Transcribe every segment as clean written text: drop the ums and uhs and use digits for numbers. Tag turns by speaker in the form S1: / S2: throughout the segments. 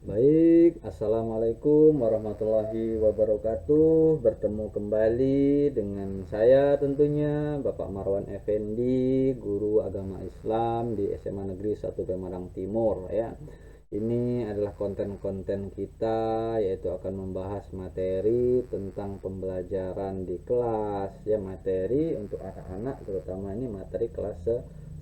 S1: Baik, Assalamualaikum warahmatullahi wabarakatuh. Bertemu kembali dengan saya tentunya Bapak Marwan Effendi, guru agama Islam di SMA Negeri 1 Pemadang Timur ya. Ini adalah konten-konten kita, yaitu akan membahas materi tentang pembelajaran di kelas ya, materi untuk anak-anak, terutama ini materi kelas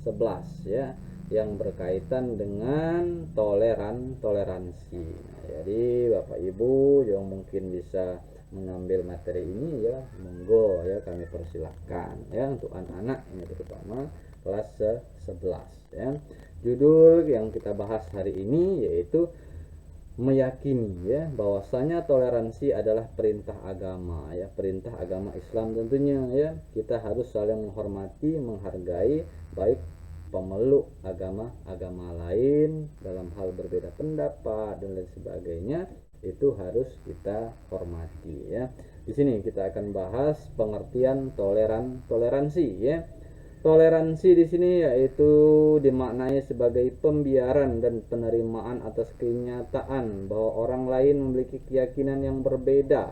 S1: 11 ya, yang berkaitan dengan toleransi. Nah, jadi Bapak Ibu yang mungkin bisa mengambil materi ini ya, monggo ya, kami persilahkan ya, untuk anak-anak ini terutama kelas 11 ya. Judul yang kita bahas hari ini yaitu meyakini ya bahwasanya toleransi adalah perintah agama ya, perintah agama Islam tentunya ya. Kita harus saling menghormati, menghargai, baik pemeluk agama-agama lain dalam hal berbeda pendapat dan lain sebagainya, itu harus kita hormati ya. Di sini kita akan bahas pengertian toleransi ya. Toleransi di sini yaitu dimaknai sebagai pembiaran dan penerimaan atas kenyataan bahwa orang lain memiliki keyakinan yang berbeda,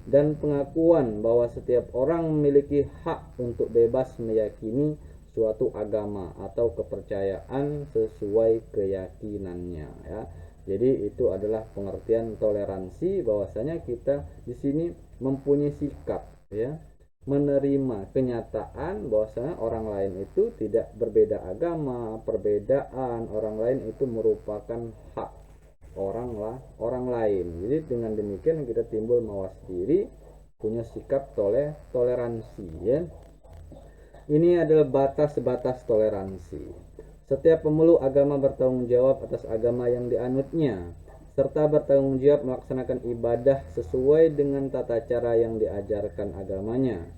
S1: dan pengakuan bahwa setiap orang memiliki hak untuk bebas meyakini suatu agama atau kepercayaan sesuai keyakinannya ya. Jadi itu adalah pengertian toleransi, bahwasanya kita di sini mempunyai sikap ya, menerima kenyataan bahwasanya orang lain itu tidak berbeda agama, perbedaan orang lain itu merupakan hak orang lain. Jadi dengan demikian kita timbul mawas diri, punya sikap toleransi ya. Ini adalah batas-batas toleransi. Setiap pemeluk agama bertanggung jawab atas agama yang dianutnya, serta bertanggung jawab melaksanakan ibadah sesuai dengan tata cara yang diajarkan agamanya.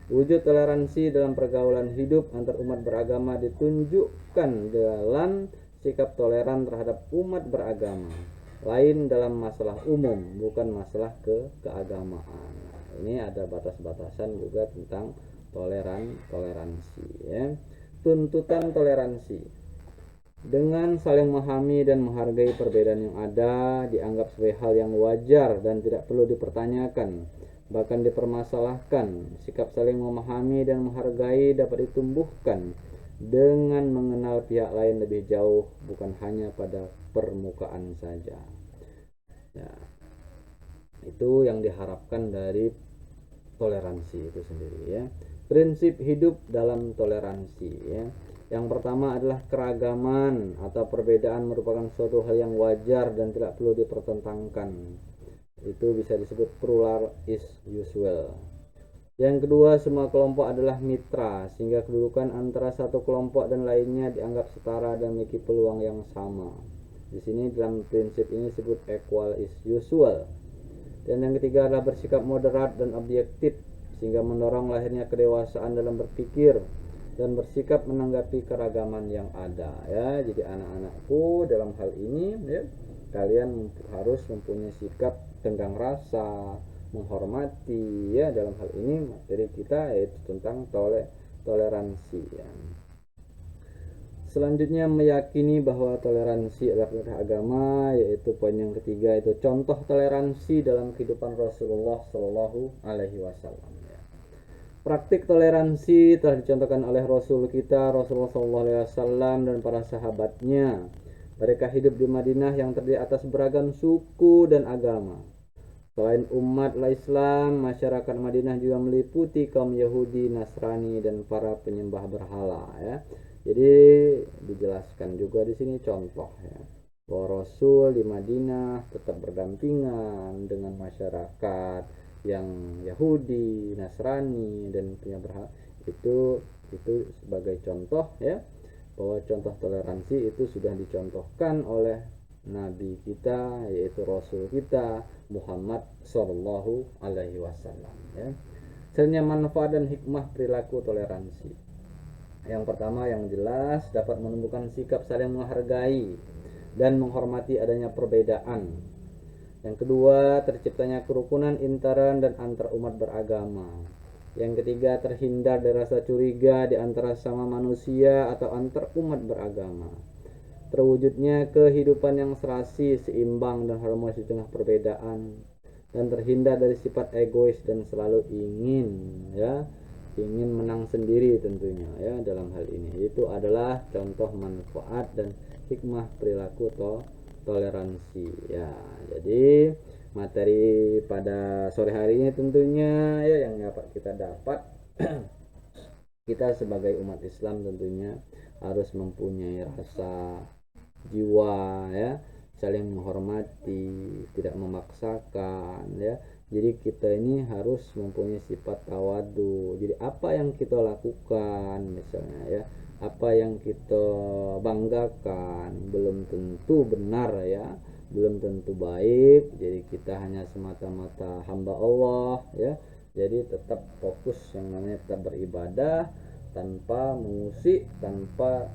S1: Wujud toleransi dalam pergaulan hidup antar umat beragama ditunjukkan dalam sikap toleran terhadap umat beragama lain dalam masalah umum, bukan masalah keagamaan. Ini ada batas-batasan juga tentang toleransi ya. Tuntutan toleransi: dengan saling memahami dan menghargai perbedaan yang ada, dianggap sebagai hal yang wajar dan tidak perlu dipertanyakan, bahkan dipermasalahkan. Sikap saling memahami dan menghargai dapat ditumbuhkan dengan mengenal pihak lain lebih jauh, bukan hanya pada permukaan saja ya. Itu yang diharapkan dari toleransi itu sendiri ya. Prinsip hidup dalam toleransi ya. Yang pertama adalah keragaman atau perbedaan merupakan suatu hal yang wajar dan tidak perlu dipertentangkan. Itu bisa disebut plural is usual. Yang kedua, semua kelompok adalah mitra, sehingga kedudukan antara satu kelompok dan lainnya dianggap setara dan memiliki peluang yang sama. Di sini dalam prinsip ini disebut equal is usual. Dan yang ketiga adalah bersikap moderat dan objektif, sehingga mendorong lahirnya kedewasaan dalam berpikir dan bersikap menanggapi keragaman yang ada ya. Jadi anak-anakku, dalam hal ini ya, kalian harus mempunyai sikap tenggang rasa, menghormati ya. Dalam hal ini materi kita yaitu tentang toleransi ya. Selanjutnya, meyakini bahwa toleransi adalah perintah agama, yaitu poin yang ketiga, itu contoh toleransi dalam kehidupan Rasulullah Shallallahu Alaihi Wasallam. Praktik toleransi telah dicontohkan oleh Rasul kita, Rasulullah Shallallahu Alaihi Wasallam, dan para sahabatnya. Mereka hidup di Madinah yang terdiri atas beragam suku dan agama. Selain umat Islam, masyarakat Madinah juga meliputi kaum Yahudi, Nasrani, dan para penyembah berhala ya. Jadi dijelaskan juga di sini contoh ya, bahwa Rasul di Madinah tetap berdampingan dengan masyarakat yang Yahudi, Nasrani, dan penyembah berhala. Itu sebagai contoh ya, bahwa contoh toleransi itu sudah dicontohkan oleh Nabi kita, yaitu Rasul kita Muhammad Sallallahu Alaihi Wasallam ya. Sebenarnya manfaat dan hikmah perilaku toleransi. Yang pertama, yang jelas dapat menumbuhkan sikap saling menghargai dan menghormati adanya perbedaan. Yang kedua, terciptanya kerukunan intern dan antar umat beragama. Yang ketiga, terhindar dari rasa curiga di antara sama manusia atau antar umat beragama. terwujudnya kehidupan yang serasi, seimbang dan harmonis di tengah perbedaan, dan terhindar dari sifat egois dan selalu ingin menang sendiri tentunya ya. Dalam hal ini itu adalah contoh manfaat dan hikmah perilaku toleransi ya. Jadi materi pada sore hari ini tentunya ya yang dapat kita dapat kita sebagai umat Islam tentunya harus mempunyai rasa jiwa ya, saling menghormati, tidak memaksakan ya. Jadi kita ini harus mempunyai sifat tawadu. Jadi apa yang kita lakukan misalnya ya, apa yang kita banggakan belum tentu benar ya, belum tentu baik. Jadi kita hanya semata-mata hamba Allah ya. Jadi tetap fokus yang namanya tetap beribadah tanpa mengusik, tanpa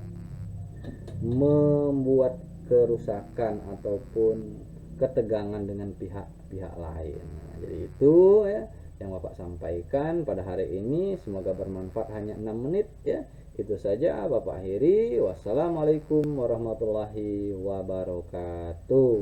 S1: membuat kerusakan ataupun ketegangan dengan pihak-pihak lain. Jadi itu ya yang Bapak sampaikan pada hari ini, semoga bermanfaat. Hanya 6 menit ya. Itu saja Bapak akhiri. Wassalamualaikum warahmatullahi wabarakatuh.